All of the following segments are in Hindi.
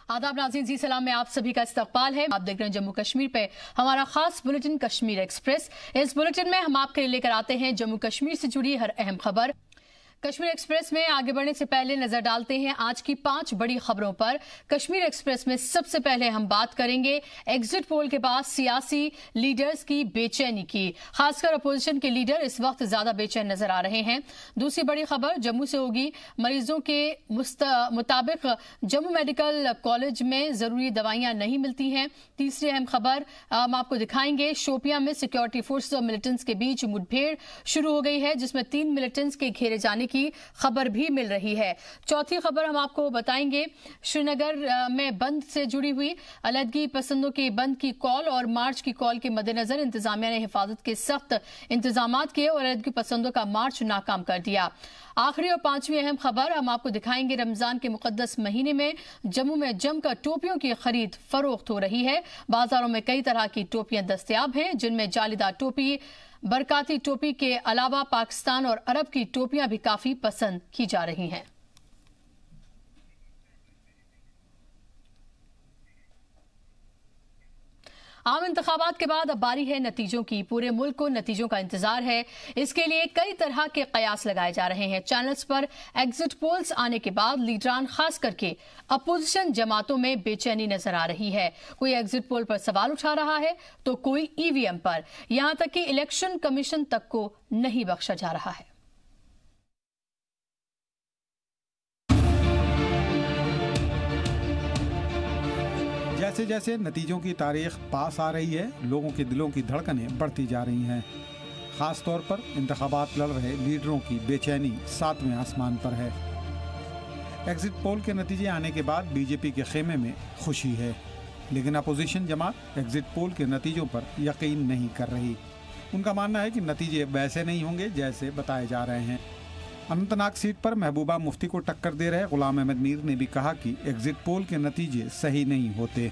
आदाब नाज़रीन, जी सलाम में आप सभी का इस्तकबाल है। आप देख रहे हैं जम्मू कश्मीर पे हमारा खास बुलेटिन कश्मीर एक्सप्रेस। इस बुलेटिन में हम आपके लिए लेकर आते हैं जम्मू कश्मीर से जुड़ी हर अहम खबर। कश्मीर एक्सप्रेस में आगे बढ़ने से पहले नजर डालते हैं आज की 5 बड़ी खबरों पर। कश्मीर एक्सप्रेस में सबसे पहले हम बात करेंगे एग्जिट पोल के बाद सियासी लीडर्स की बेचैनी की। खासकर अपोजिशन के लीडर इस वक्त ज्यादा बेचैन नजर आ रहे हैं। दूसरी बड़ी खबर जम्मू से होगी। मरीजों के मुताबिक जम्मू मेडिकल कॉलेज में जरूरी दवाइयां नहीं मिलती हैं। तीसरी अहम खबर हम आपको दिखाएंगे। शोपियां में सिक्योरिटी फोर्सेस और मिलिटेंट्स के बीच मुठभेड़ शुरू हो गई है, जिसमें 3 मिलिटेंट्स के घेरे जाने की खबर भी मिल रही है। चौथी खबर हम आपको बताएंगे श्रीनगर में बंद से जुड़ी हुई। अलहदगी पसंदों के बंद की कॉल और मार्च की कॉल के मद्देनजर इंतजामिया ने हिफाजत के सख्त इंतजाम किए और अलहदगी पसंदों का मार्च नाकाम कर दिया। आखिरी और 5वीं अहम खबर हम आपको दिखाएंगे। रमजान के मुकद्दस महीने में जम्मू में जमकर टोपियों की खरीद फरोख्त हो रही है। बाजारों में कई तरह की टोपियां दस्तयाब हैं, जिनमें जालीदार टोपी, बरकाती टोपी के अलावा पाकिस्तान और अरब की टोपियां भी काफी पसंद की जा रही हैं। आम इंतखाबात के बाद अब बारी है नतीजों की। पूरे मुल्क को नतीजों का इंतजार है। इसके लिए कई तरह के कयास लगाए जा रहे हैं। चैनल्स पर एग्जिट पोल्स आने के बाद लीडरान खास करके अपोजिशन जमातों में बेचैनी नजर आ रही है। कोई एग्जिट पोल पर सवाल उठा रहा है तो कोई ईवीएम पर। यहां तक कि इलेक्शन कमीशन तक को नहीं बख्शा जा रहा है। जैसे जैसे नतीजों की तारीख पास आ रही है, लोगों के दिलों की धड़कनें बढ़ती जा रही हैं। खास तौर पर इंतखाबात लड़ रहे लीडरों की बेचैनी 7वें आसमान पर है। एग्जिट पोल के नतीजे आने के बाद बीजेपी के खेमे में खुशी है, लेकिन अपोजिशन जमात एग्जिट पोल के नतीजों पर यकीन नहीं कर रही। उनका मानना है कि नतीजे वैसे नहीं होंगे जैसे बताए जा रहे हैं। अनंतनाग सीट पर महबूबा मुफ्ती को टक्कर दे रहे गुलाम अहमद मीर ने भी कहा कि एग्जिट पोल के नतीजे सही नहीं होते।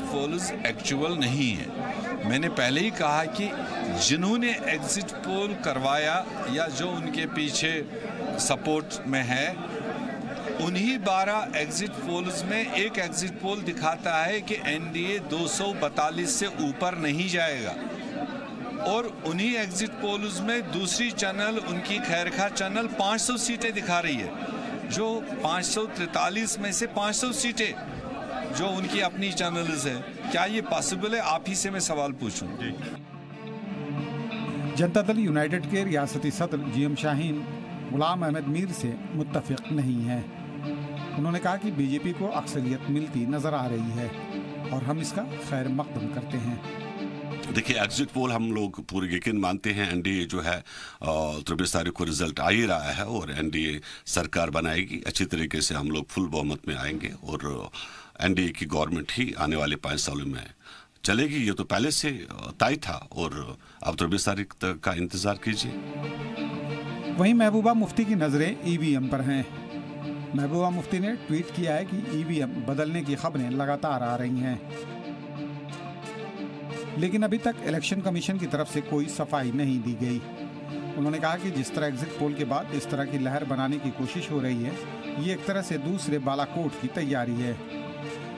पोल्स एक्चुअल नहीं है। मैंने पहले ही कहा कि जिन्होंने एग्जिट पोल करवाया या जो उनके पीछे सपोर्ट में है, उन्हीं 12 एग्जिट पोल्स में एक एग्जिट पोल दिखाता है कि एनडीए 242 से ऊपर नहीं जाएगा, और उन्हीं एग्जिट पोल्स में दूसरी चैनल, उनकी खैरखा चैनल 500 सीटें दिखा रही है, जो 543 में से 500 सीटें जो उनकी अपनी चैनल्स है। क्या ये पॉसिबल है? आप ही से मैं सवाल पूछूं। जनता दल यूनाइटेड के रियासती सदर जीएम शाहीन गुलाम अहमद मीर से मुत्तफिक नहीं है। उन्होंने कहा कि बीजेपी को अक्सरियत मिलती नजर आ रही है और हम इसका खैर मकदम करते हैं। देखिए, एग्जिट पोल हम लोग पूरे यकीन मानते हैं एनडीए जो है 23 तारीख को रिजल्ट आ ही रहा है और एनडीए सरकार बनाएगी। अच्छी तरीके से हम लोग फुल बहुमत में आएंगे और एनडीए की गवर्नमेंट ही आने वाले 5 सालों में चलेगी। ये तो पहले से तय था और अब 23 तारीख तक का इंतजार कीजिए। वहीं महबूबा मुफ्ती की नजरें ईवीएम पर हैं। महबूबा मुफ्ती ने ट्वीट किया है कि ईवीएम बदलने की खबरें लगातार आ रही हैं, लेकिन अभी तक इलेक्शन कमीशन की तरफ से कोई सफाई नहीं दी गई। उन्होंने कहा कि जिस तरह एग्जिट पोल के बाद इस तरह की लहर बनाने की कोशिश हो रही है, ये एक तरह से दूसरे बालाकोट की तैयारी है।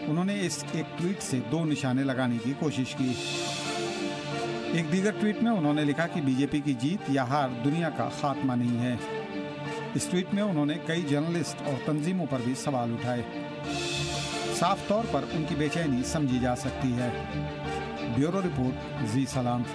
उन्होंने इस एक ट्वीट से 2 निशाने लगाने की कोशिश की। एक दीगर ट्वीट में उन्होंने लिखा कि बीजेपी की जीत या हार दुनिया का खात्मा नहीं है। इस ट्वीट में उन्होंने कई जर्नलिस्ट और तंजीमों पर भी सवाल उठाए। साफ तौर पर उनकी बेचैनी समझी जा सकती है। ब्यूरो रिपोर्ट, जी सलाम।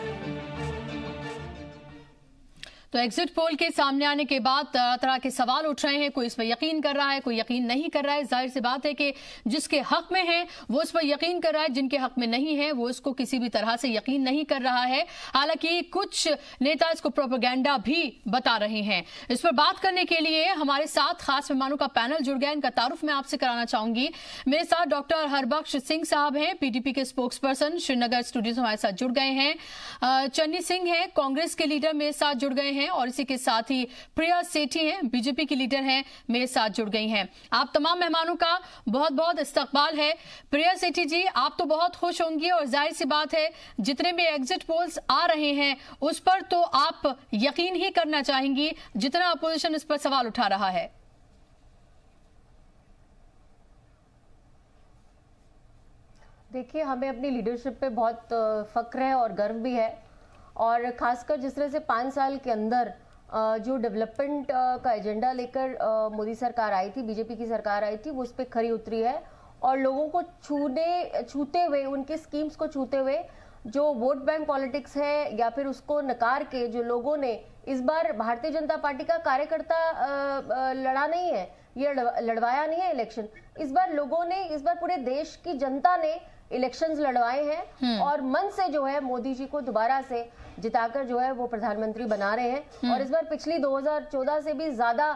तो एग्जिट पोल के सामने आने के बाद तरह तरह के सवाल उठ रहे हैं। कोई इस पर यकीन कर रहा है, कोई यकीन नहीं कर रहा है। जाहिर सी बात है कि जिसके हक में है वो इस पर यकीन कर रहा है, जिनके हक में नहीं है वो इसको किसी भी तरह से यकीन नहीं कर रहा है। हालांकि कुछ नेता इसको प्रोपेगेंडा भी बता रहे हैं। इस पर बात करने के लिए हमारे साथ खास मेहमानों का पैनल जुड़ गया। इनका तारुफ मैं आपसे कराना चाहूंगी। मेरे साथ डॉक्टर हरबख्श सिंह साहब हैं, पीडीपी के स्पोक्स पर्सन, श्रीनगर स्टूडियो से हमारे साथ जुड़ गए हैं। चन्नी सिंह हैं, कांग्रेस के लीडर, मेरे साथ जुड़ गए हैं। और इसी के साथ ही प्रिया सेठी हैं, बीजेपी की लीडर हैं, मेरे साथ जुड़ गई हैं। आप तमाम मेहमानों का बहुत बहुत इस्तकबाल है। प्रिया सेठी जी, आप तो बहुत खुश होंगी और जाहिर सी बात है जितने भी एग्जिट पोल्स आ रहे हैं उस पर तो आप यकीन ही करना चाहेंगी जितना अपोजिशन इस पर सवाल उठा रहा है। देखिए, हमें अपनी लीडरशिप पे बहुत फक्र है और गर्व भी है, और खासकर जिस तरह से 5 साल के अंदर जो डेवलपमेंट का एजेंडा लेकर मोदी सरकार आई थी, बीजेपी की सरकार आई थी, वो उस पर खरी उतरी है और लोगों को छूते हुए, उनके स्कीम्स को छूते हुए, जो वोट बैंक पॉलिटिक्स है या फिर उसको नकार के जो लोगों ने इस बार भारतीय जनता पार्टी का कार्यकर्ता लड़ा नहीं है, ये लड़वाया नहीं है इलेक्शन। इस बार लोगों ने, इस बार पूरे देश की जनता ने इलेक्शंस लड़वाए हैं और मन से जो है मोदी जी को दोबारा से जिताकर जो है वो प्रधानमंत्री बना रहे हैं। और इस बार पिछली 2014 से भी ज्यादा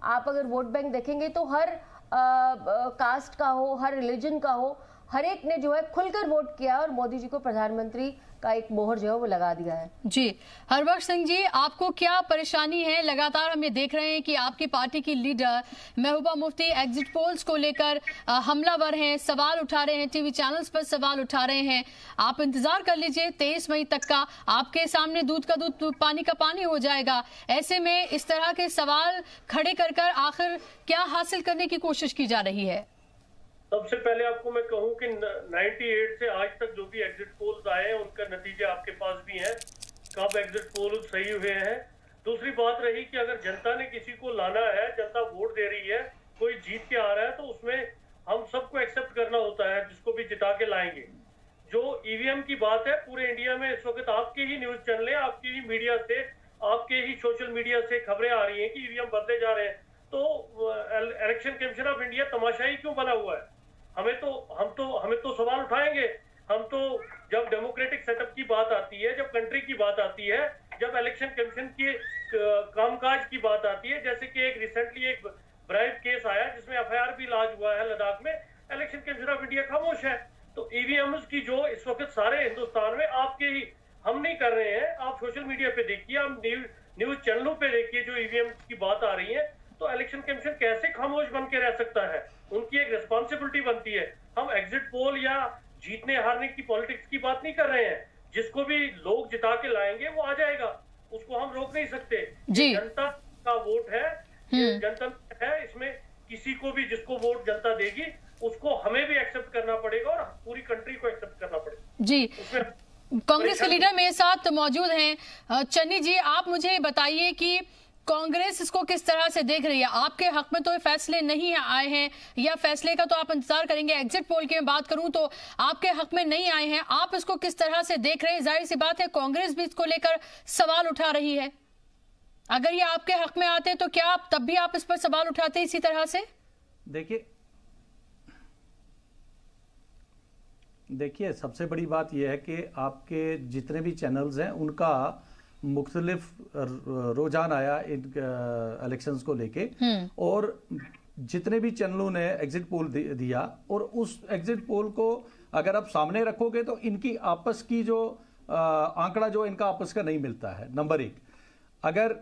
आप अगर वोट बैंक देखेंगे तो हर कास्ट का हो, हर रिलीजन का हो, हर एक ने जो है खुलकर वोट किया और मोदी जी को प्रधानमंत्री का एक मोहर जो है वो लगा दिया है। जी, हरबख्श सिंह जी, आपको क्या परेशानी है? लगातार हम ये देख रहे हैं कि आपकी पार्टी की leader Mehbooba Mufti exit polls को लेकर हमलावर हैं, सवाल उठा रहे हैं, टीवी चैनल्स पर सवाल उठा रहे हैं। आप इंतजार कर लीजिए 23 मई तक का, आपके सामने दूध का दूध पानी का पानी हो जाएगा। ऐसे में इस तरह के सवाल खड़े कर आखिर क्या हासिल करने की कोशिश की जा रही है? सबसे पहले आपको मैं कहूं कि 98 से आज तक जो भी एग्जिट पोल्स आए हैं उनका नतीजे आपके पास भी हैं, कब एग्जिट पोल सही हुए हैं। दूसरी बात रही कि अगर जनता ने किसी को लाना है, जनता वोट दे रही है, कोई जीत के आ रहा है, तो उसमें हम सबको एक्सेप्ट करना होता है जिसको भी जिता के लाएंगे। जो ईवीएम की बात है, पूरे इंडिया में इस वक्त आपके ही न्यूज चैनल, आपकी ही मीडिया से, आपके ही सोशल मीडिया से खबरें आ रही हैं कि ईवीएम बदले जा रहे हैं। तो इलेक्शन कमीशन ऑफ इंडिया तमाशाई क्यों बना हुआ है? हमें तो सवाल उठाएंगे। हम तो जब डेमोक्रेटिक सेटअप की बात आती है, जब कंट्री की बात आती है, जब इलेक्शन कमीशन के कामकाज की बात आती है, जैसे कि एक रिसेंटली एक ब्राइब केस आया जिसमें एफआईआर भी लॉन्च हुआ है लद्दाख में, इलेक्शन कमीशन ऑफ इंडिया खामोश है। तो ईवीएम्स की जो इस वक्त सारे हिंदुस्तान में आपके ही, हम नहीं कर रहे हैं, आप सोशल मीडिया पे देखिए, आप न्यूज चैनलों पे देखिए, जो ईवीएम्स की बात आ रही है, तो इलेक्शन कमीशन कैसे खामोश बन के रह सकता है? उनकी एक रिस्पॉन्सिबिलिटी बनती है। हम एग्जिट पोल या जीतने हारने की पॉलिटिक्स की बात नहीं कर रहे हैं। जिसको भी लोग जिता के लाएंगे वो आ जाएगा, उसको हम रोक नहीं सकते। जनता का वोट है, जनता है, इसमें किसी को भी जिसको वोट जनता देगी उसको हमें भी एक्सेप्ट करना पड़ेगा और पूरी कंट्री को एक्सेप्ट करना पड़ेगा। जी, कांग्रेस के लीडर मेरे साथ मौजूद हैं। चन्नी जी, आप मुझे बताइए कि कांग्रेस इसको किस तरह से देख रही है? आपके हक में तो फैसले नहीं आए हैं, या फैसले का तो आप इंतजार करेंगे। एग्जिट पोल की मैं बात करूं तो आपके हक में नहीं आए हैं, आप इसको किस तरह से देख रहे हैं? जाहिर सी बात है कांग्रेस भी इसको लेकर सवाल उठा रही है। अगर ये आपके हक में आते तो क्या आप तब भी आप इस पर सवाल उठाते इसी तरह से? देखिए, सबसे बड़ी बात यह है कि आपके जितने भी चैनल्स हैं उनका मुख्तलिफ रुझान आया इन इलेक्शंस को लेके, और जितने भी चैनलों ने एग्जिट पोल दिया, और उस एग्जिट पोल को अगर आप सामने रखोगे तो इनकी आपस की जो आंकड़ा जो इनका आपस का नहीं मिलता है। नंबर 1, अगर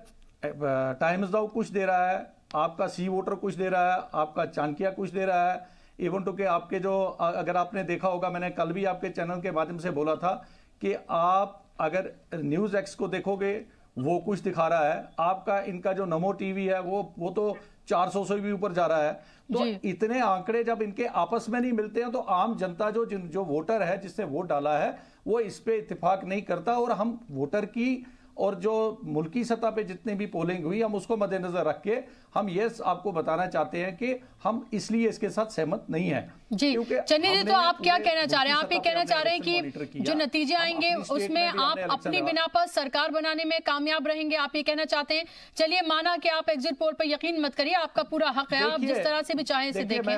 टाइम्स नाउ कुछ दे रहा है, आपका सी वोटर कुछ दे रहा है, आपका चाणक्य कुछ दे रहा है, इवन टू के आपके जो, अगर आपने देखा होगा, मैंने कल भी आपके चैनल के माध्यम से बोला था कि आप अगर न्यूज एक्स को देखोगे वो कुछ दिखा रहा है, आपका इनका जो नमो टीवी है वो तो 400 से भी ऊपर जा रहा है। तो इतने आंकड़े जब इनके आपस में नहीं मिलते हैं तो आम जनता जो वोटर है, जिसने वोट डाला है, वो इस पे इत्तेफाक नहीं करता। और हम वोटर की और जो मुल्की सतह पे जितने भी पोलिंग हुई, हम उसको मद्देनजर रख के हम ये आपको बताना चाहते हैं कि हम इसलिए इसके साथ सहमत नहीं है। जी, चन्नी जी, तो आप क्या कहना चाह रहे हैं? आप ये कहना चाह रहे हैं कि जो नतीजे आएंगे उसमें आप अपनी बिना पर सरकार बनाने में कामयाब रहेंगे, आप ये कहना चाहते हैं? चलिए, माना कि आप एग्जिट पोल पर यकीन मत करिए, आपका पूरा हक है, आप जिस तरह से भी चाहें इसे देखें।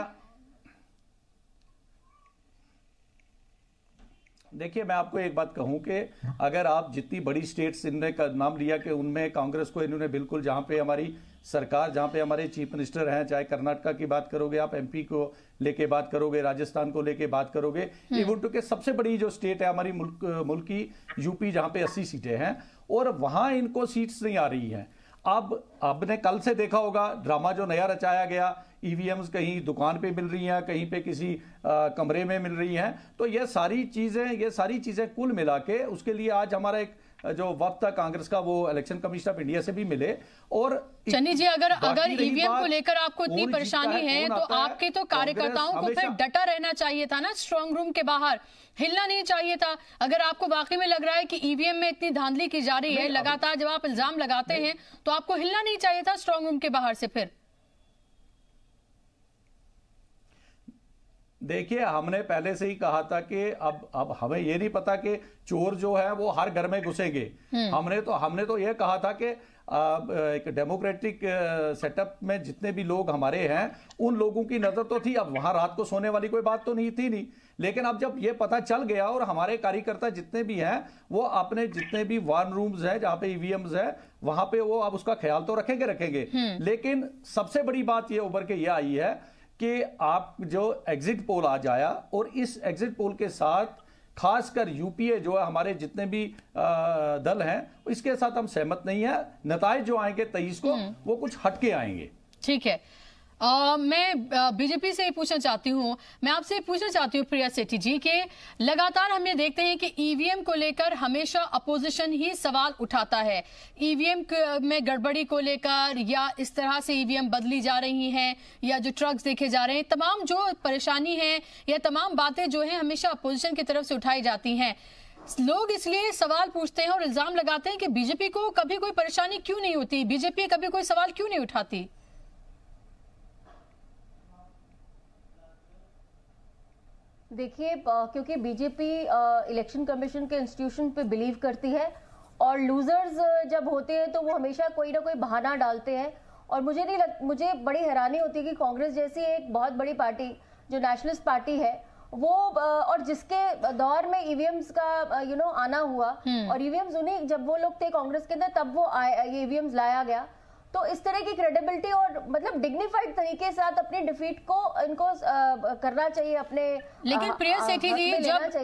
देखिए, मैं आपको एक बात कहूं कि अगर आप जितनी बड़ी स्टेट्स इनने का नाम लिया कि उनमें कांग्रेस को इन्होंने बिल्कुल, जहां पे हमारी सरकार, जहां पे हमारे चीफ मिनिस्टर हैं, चाहे कर्नाटका की बात करोगे आप, एमपी को लेके बात करोगे, राजस्थान को लेके बात करोगे, इवन टू के सबसे बड़ी जो स्टेट है हमारी मुल्क की यूपी, जहां पे 80 सीटें हैं, और वहां इनको सीट्स नहीं आ रही हैं। अब आपने कल से देखा होगा ड्रामा जो नया रचाया गया, ईवीएम्स कहीं दुकान पे मिल रही हैं, कहीं पे किसी कमरे में मिल रही हैं। तो ये सारी चीजें कुल मिला के, उसके लिए आज हमारा एक जो वक्त था कांग्रेस का वो इलेक्शन कमीशन ऑफ इंडिया से भी मिले। और चन्नी जी, अगर ईवीएम को लेकर आपको इतनी परेशानी है तो आपके तो कार्यकर्ताओं को फिर डटा रहना चाहिए था ना, स्ट्रांग रूम के बाहर हिलना नहीं चाहिए था। अगर आपको वाकई में लग रहा है कि ईवीएम में इतनी धांधली की जा रही है लगातार, जब आप इल्जाम लगाते हैं तो आपको हिलना नहीं चाहिए था स्ट्रांग रूम के बाहर से। फिर देखिए, हमने पहले से ही कहा था कि अब हमें ये नहीं पता कि चोर जो है वो हर घर में घुसेंगे। हमने तो ये कहा था कि एक डेमोक्रेटिक सेटअप में जितने भी लोग हमारे हैं उन लोगों की नजर तो थी। अब वहां रात को सोने वाली कोई बात तो नहीं। लेकिन अब जब ये पता चल गया और हमारे कार्यकर्ता जितने भी हैं वो अपने जितने भी वार रूम्स हैं जहां पे ईवीएम्स है वहां पे वो अब उसका ख्याल तो रखेंगे। लेकिन सबसे बड़ी बात ये उभर के ये आई है कि आप जो एग्जिट पोल आज आया और इस एग्जिट पोल के साथ खासकर यूपीए जो है हमारे जितने भी दल हैं इसके साथ हम सहमत नहीं है। नताइज जो आएंगे 23 को वो कुछ हटके आएंगे। ठीक है, मैं बीजेपी से पूछना चाहती हूँ, मैं आपसे पूछना चाहती हूँ प्रिया सेठी जी के लगातार हम ये देखते हैं कि ईवीएम को लेकर हमेशा अपोजिशन ही सवाल उठाता है। ईवीएम में गड़बड़ी को लेकर या इस तरह से ईवीएम बदली जा रही हैं या जो ट्रक्स देखे जा रहे हैं, तमाम जो परेशानी है या तमाम बातें जो हैं हमेशा अपोजिशन की तरफ से उठाई जाती हैं। लोग इसलिए सवाल पूछते हैं और इल्जाम लगाते हैं कि बीजेपी को कभी कोई परेशानी क्यों नहीं होती, बीजेपी कभी कोई सवाल क्यों नहीं उठाती। देखिए, क्योंकि बीजेपी इलेक्शन कमीशन के इंस्टीट्यूशन पे बिलीव करती है और लूजर्स जब होते हैं तो वो हमेशा कोई ना कोई बहाना डालते हैं। और मुझे बड़ी हैरानी होती है कि कांग्रेस जैसी एक बहुत बड़ी पार्टी जो नेशनलिस्ट पार्टी है वो और जिसके दौर में ईवीएम्स का आना हुआ और ईवीएम्स उन्हीं जब वो लोग थे कांग्रेस के अंदर तब वो ये ईवीएम्स लाया गया। तो इस तरह की क्रेडिबिलिटी और मतलब डिग्निफाइड तरीके के साथ अपनी डिफीट को इनको करना चाहिए अपने। लेकिन प्रिया सेठी जी,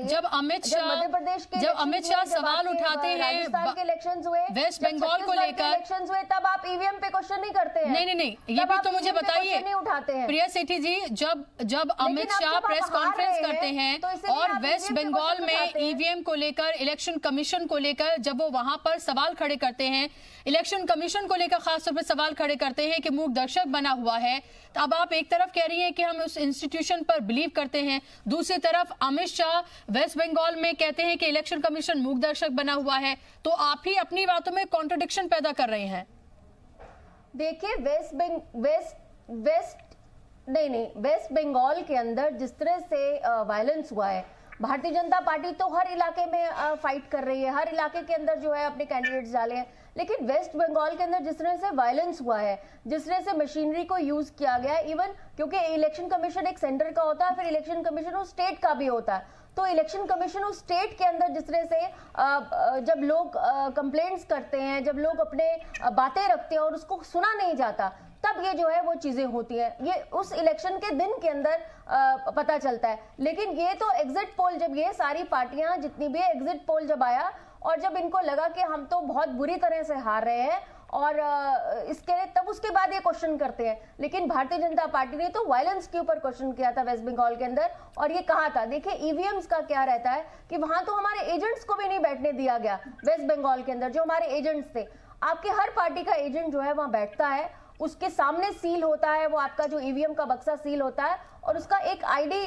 जब अमित शाह सवाल उठाते हैं राजस्थान के इलेक्शंस हुए, वेस्ट बंगाल को लेकर इलेक्शंस हुए, तब आप ईवीएम पे क्वेश्चन नहीं करते हैं। नहीं, ये भी तो मुझे बताइए नहीं उठाते हैं प्रिया सेठी जी। जब अमित शाह प्रेस कॉन्फ्रेंस करते हैं और वेस्ट बंगाल में ईवीएम को लेकर, इलेक्शन कमीशन को लेकर जब वो वहां पर सवाल खड़े करते हैं, इलेक्शन कमीशन को लेकर खासतौर पर सवाल खड़े करते हैं कि मूक दर्शक बना हुआ है, तो अब आप एक तरफ कह रही हैं कि हम उस इंस्टीट्यूशन पर बिलीव करते हैं, दूसरी तरफ अमित शाह वेस्ट बंगाल में कहते हैं कि इलेक्शन कमीशन मूक दर्शक बना हुआ है। तो आप ही अपनी बातों में कॉन्ट्रडिक्शन पैदा कर रहे हैं। देखिए, वेस्ट बंगाल के अंदर जिस तरह से वायलेंस हुआ है, भारतीय जनता पार्टी तो हर इलाके में फाइट कर रही है, हर इलाके के अंदर जो है अपने कैंडिडेट्स डाले हैं। लेकिन वेस्ट बंगाल के अंदर जिस तरह से वायलेंस हुआ है, जिस तरह से मशीनरी को यूज किया गया है, इवन क्योंकि इलेक्शन कमीशन एक सेंटर का होता है, फिर इलेक्शन कमीशन उस स्टेट का भी होता है, तो इलेक्शन कमीशन उस स्टेट के अंदर जिस तरह से जब लोग कंप्लेंट्स करते हैं, जब लोग अपने बातें रखते हैं और उसको सुना नहीं जाता, तब ये जो है वो चीजें होती हैं। ये उस इलेक्शन के दिन के अंदर पता चलता है। लेकिन ये तो एग्जिट पोल, जब ये सारी पार्टियां जितनी भी एग्जिट पोल जब आया और जब इनको लगा कि हम तो बहुत बुरी तरह से हार रहे हैं और तब उसके बाद ये क्वेश्चन करते हैं। लेकिन भारतीय जनता पार्टी ने तो वायलेंस के ऊपर क्वेश्चन किया था वेस्ट बंगाल के अंदर और ये कहा था, देखिए ईवीएम्स का क्या रहता है कि वहां तो हमारे एजेंट्स को भी नहीं बैठने दिया गया। वेस्ट बंगाल के अंदर जो हमारे एजेंट्स थे, आपके हर पार्टी का एजेंट जो है वहां बैठता है, उसके सामने सील होता है, वो आपका जो ईवीएम का बक्सा सील होता है और उसका एक आईडी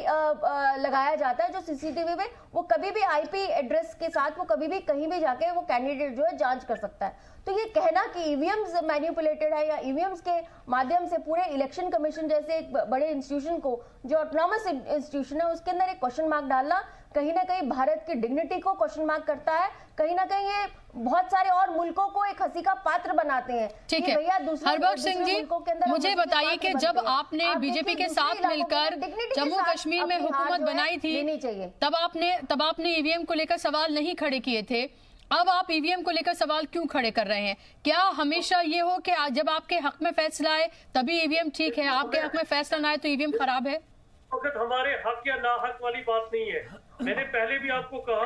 लगाया जाता है जो सीसीटीवी में वो कभी भी आईपी एड्रेस के साथ वो कभी भी कहीं भी जाके वो कैंडिडेट जो है जांच कर सकता है। तो ये कहना कि ईवीएम्स मैनिपुलेटेड है या ईवीएम्स के माध्यम से पूरे इलेक्शन कमीशन जैसे एक बड़े इंस्टीट्यूशन को, जो ऑटोनॉमस इंस्टीट्यूशन है, उसके अंदर एक क्वेश्चन मार्क डालना कहीं ना कहीं भारत की डिग्निटी को क्वेश्चन मार्क करता है। कहीं ना कहीं ये बहुत सारे और मुल्कों को एक हंसी का पात्र बनाते हैं। ठीक है, हरबख्श सिंह जी, मुझे बताइए कि जब आपने बीजेपी के साथ मिलकर जम्मू कश्मीर में हुकूमत बनाई थी, तब आपने ईवीएम को लेकर सवाल नहीं खड़े किए थे। अब आप ईवीएम को लेकर सवाल क्यों खड़े कर रहे हैं? क्या हमेशा ये हो कि जब आपके हक में फैसला आए तभी ईवीएम ठीक है, आपके हक में फैसला ना आए तो ईवीएम खराब है? वक्त हमारे हक या ना हक वाली बात नहीं है। मैंने पहले भी आपको कहा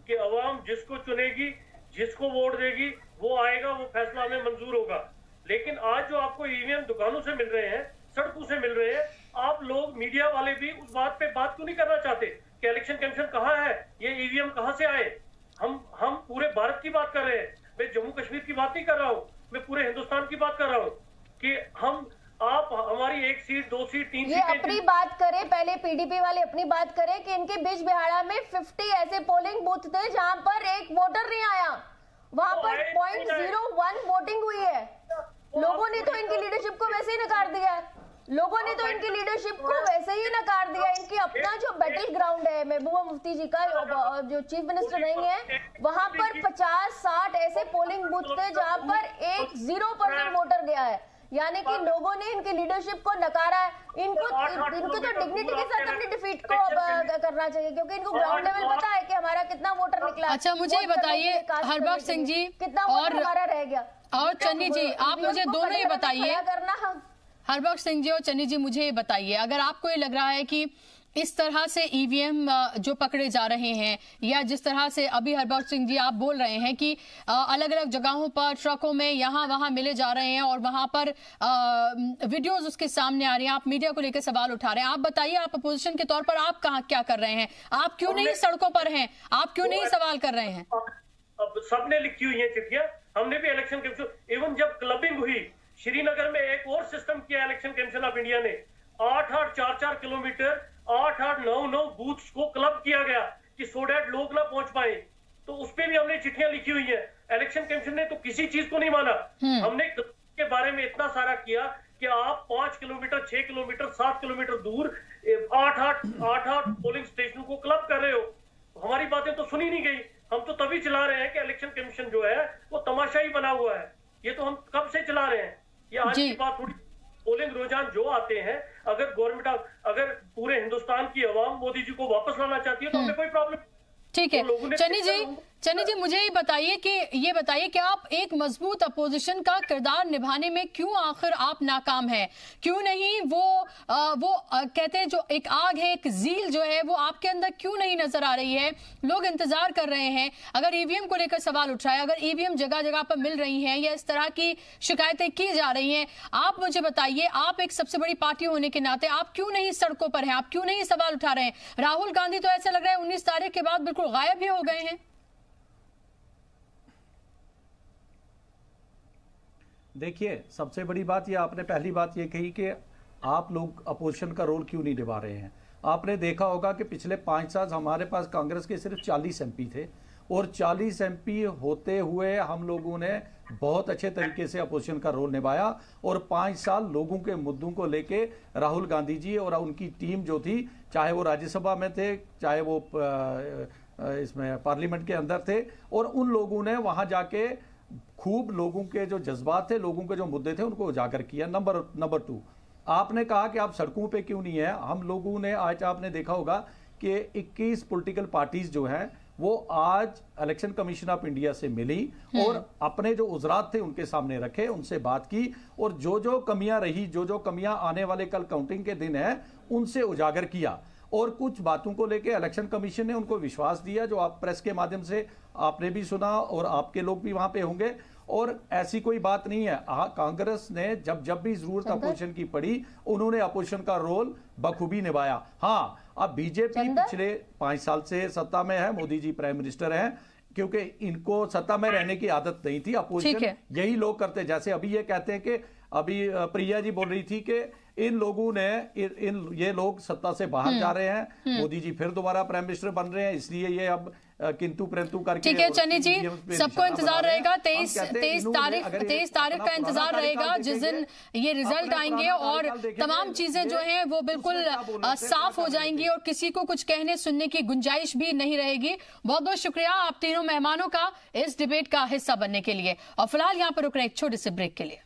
कि अवाम जिसको चुनेगी, जिसको वोट देगी, वो आएगा, वो फैसला हमें मंजूर होगा। लेकिन आज जो आपको ईवीएम दुकानों से मिल रहे हैं, सड़कों से मिल रहे हैं, आप लोग मीडिया वाले भी उस बात पे बात क्यों नहीं करना चाहते कि इलेक्शन कमीशन कहाँ है, ये ईवीएम कहाँ से आए? हम पूरे भारत की बात कर रहे हैं। बात नहीं कर रहा हूँ, मैं पूरे हिंदुस्तान की बात कर रहा हूँ कि आप हमारी 1 सीट 2 सीट 3 सीट ये अपनी बात करें, पहले पीडीपी वाले अपनी बात करें कि इनके बीच बिहाड़ा में 50 ऐसे पोलिंग बूथ थे जहां पर एक वोटर नहीं आया, वहां पर 0.01 वोटिंग हुई है। लोगों ने तो इनकी लीडरशिप को वैसे ही नकार दिया है, लोगों ने तो इनकी लीडरशिप को वैसे ही नकार दिया। इनकी अपना जो बैटल ग्राउंड है महबूबा मुफ्ती जी का, जो चीफ मिनिस्टर नहीं है, वहां पर 50-60 ऐसे पोलिंग बूथ थे जहां पर 0% वोटर गया है, यानी कि लोगों ने इनकी लीडरशिप को नकारा है। इनको तो डिग्निटी के साथ अपनी डिफीट को करना चाहिए, क्योंकि इनको ग्राउंड लेवल पता है कि हमारा कितना वोटर निकला। अच्छा, मुझे ये बताइए हरबख्श सिंह जी, कितना वोटर हमारा रह गया। और चन्नी जी, आप मुझे दोनों ही बताइए, हरबख्श सिंह जी और चन्नी जी, मुझे ये बताइए, अगर आपको ये लग रहा है कि इस तरह से ईवीएम जो पकड़े जा रहे हैं, या जिस तरह से अभी हरबख्श सिंह जी आप बोल रहे हैं कि अलग अलग जगहों पर ट्रकों में यहाँ वहाँ मिले जा रहे हैं और वहां पर वीडियोस उसके सामने आ रही हैं, आप मीडिया को लेकर सवाल उठा रहे हैं, आप बताइए, आप अपोजिशन के तौर पर आप कहाँ क्या कर रहे हैं? आप क्यों नहीं सड़कों पर हैं? आप क्यों नहीं सवाल कर रहे हैं? अब सबने लिखी हुई है चिट्ठियां, हमने भी इलेक्शन कमीशन, इवन जब क्लबिंग हुई श्रीनगर में, एक और सिस्टम किया इलेक्शन कमीशन ऑफ इंडिया ने, 8-8 4-4 किलोमीटर 8-8 9-9 बूथ्स को क्लब किया गया कि सो दैट लोग ना पहुंच पाए। तो उस पे भी हमने चिट्ठियां लिखी हुई है। इलेक्शन कमीशन ने तो किसी चीज को नहीं माना। हमने के बारे में इतना सारा किया कि आप 5 किलोमीटर 6 किलोमीटर 7 किलोमीटर दूर 8-8 पोलिंग स्टेशन को क्लब कर रहे हो। हमारी बातें तो सुनी नहीं गई। हम तो तभी चला रहे हैं कि इलेक्शन कमीशन जो है वो तमाशाई बना हुआ है। ये तो हम कब से चला रहे हैं, ये आज की बात थोड़ी। पोलिंग रुझान जो आते हैं, अगर गवर्नमेंट, अगर पूरे हिंदुस्तान की आवाम मोदी जी को वापस लाना चाहती है तो हमें कोई प्रॉब्लम। ठीक है चन्नी जी, मुझे ये बताइए कि आप एक मजबूत अपोजिशन का किरदार निभाने में क्यों आखिर आप नाकाम हैं? क्यों नहीं वो कहते हैं जो एक आग है, एक ज़ील जो है वो आपके अंदर क्यों नहीं नजर आ रही है? लोग इंतजार कर रहे हैं। अगर ईवीएम को लेकर सवाल उठ रहा है, अगर ईवीएम जगह जगह पर मिल रही हैं या इस तरह की शिकायतें की जा रही हैं, आप मुझे बताइए, आप एक सबसे बड़ी पार्टी होने के नाते आप क्यों नहीं सड़कों पर हैं? आप क्यों नहीं सवाल उठा रहे हैं? राहुल गांधी तो ऐसा लग रहा है 19 तारीख के बाद बिल्कुल गायब ही हो गए हैं। देखिए, सबसे बड़ी बात ये, आपने पहली बात ये कही कि आप लोग अपोजिशन का रोल क्यों नहीं निभा रहे हैं। आपने देखा होगा कि पिछले 5 साल हमारे पास कांग्रेस के सिर्फ 40 एमपी थे, और 40 एमपी होते हुए हम लोगों ने बहुत अच्छे तरीके से अपोजिशन का रोल निभाया, और 5 साल लोगों के मुद्दों को लेके राहुल गांधी जी और उनकी टीम जो थी, चाहे वो राज्यसभा में थे, चाहे वो इसमें पार्लियामेंट के अंदर थे, और उन लोगों ने वहां जाके खूब लोगों के जो जज्बात थे, लोगों के जो मुद्दे थे, उनको उजागर किया। नंबर 2, आपने कहा कि आप सड़कों पे क्यों नहीं है। हम लोगों ने आज, आपने देखा होगा कि 21 पॉलिटिकल पार्टीज जो हैं वो आज इलेक्शन कमीशन ऑफ इंडिया से मिली और अपने जो उजरात थे उनके सामने रखे, उनसे बात की, और जो जो कमियां रही, जो जो कमियां आने वाले कल काउंटिंग के दिन है उनसे उजागर किया। और कुछ बातों को लेके इलेक्शन कमीशन ने उनको विश्वास दिया, जो आप प्रेस के माध्यम से आपने भी सुना और आपके लोग भी वहां पे होंगे। और ऐसी कोई बात नहीं है, कांग्रेस ने जब भी जरूरत अपोजिशन की पड़ी, उन्होंने अपोजिशन का रोल बखूबी निभाया। हाँ, अब बीजेपी पिछले 5 साल से सत्ता में है, मोदी जी प्राइम मिनिस्टर हैं, क्योंकि इनको सत्ता में रहने की आदत नहीं थी। अपोजिशन यही लोग करते, जैसे अभी ये कहते हैं कि अभी प्रिया जी बोल रही थी कि इन लोगों ने ये लोग सत्ता से बाहर जा रहे हैं, मोदी जी फिर दोबारा प्राइम मिनिस्टर बन रहे हैं, इसलिए ये अब किंतु परंतु करके। ठीक है चन्नी जी, सबको इंतजार रहेगा, 23 तारीख का इंतजार रहेगा, जिस दिन ये रिजल्ट आएंगे और तमाम चीजें जो हैं वो बिल्कुल साफ हो जाएंगी और किसी को कुछ कहने सुनने की गुंजाइश भी नहीं रहेगी। बहुत बहुत शुक्रिया आप तीनों मेहमानों का इस डिबेट का हिस्सा बनने के लिए, और फिलहाल यहाँ पर रुक रहे एक छोटे से ब्रेक के लिए।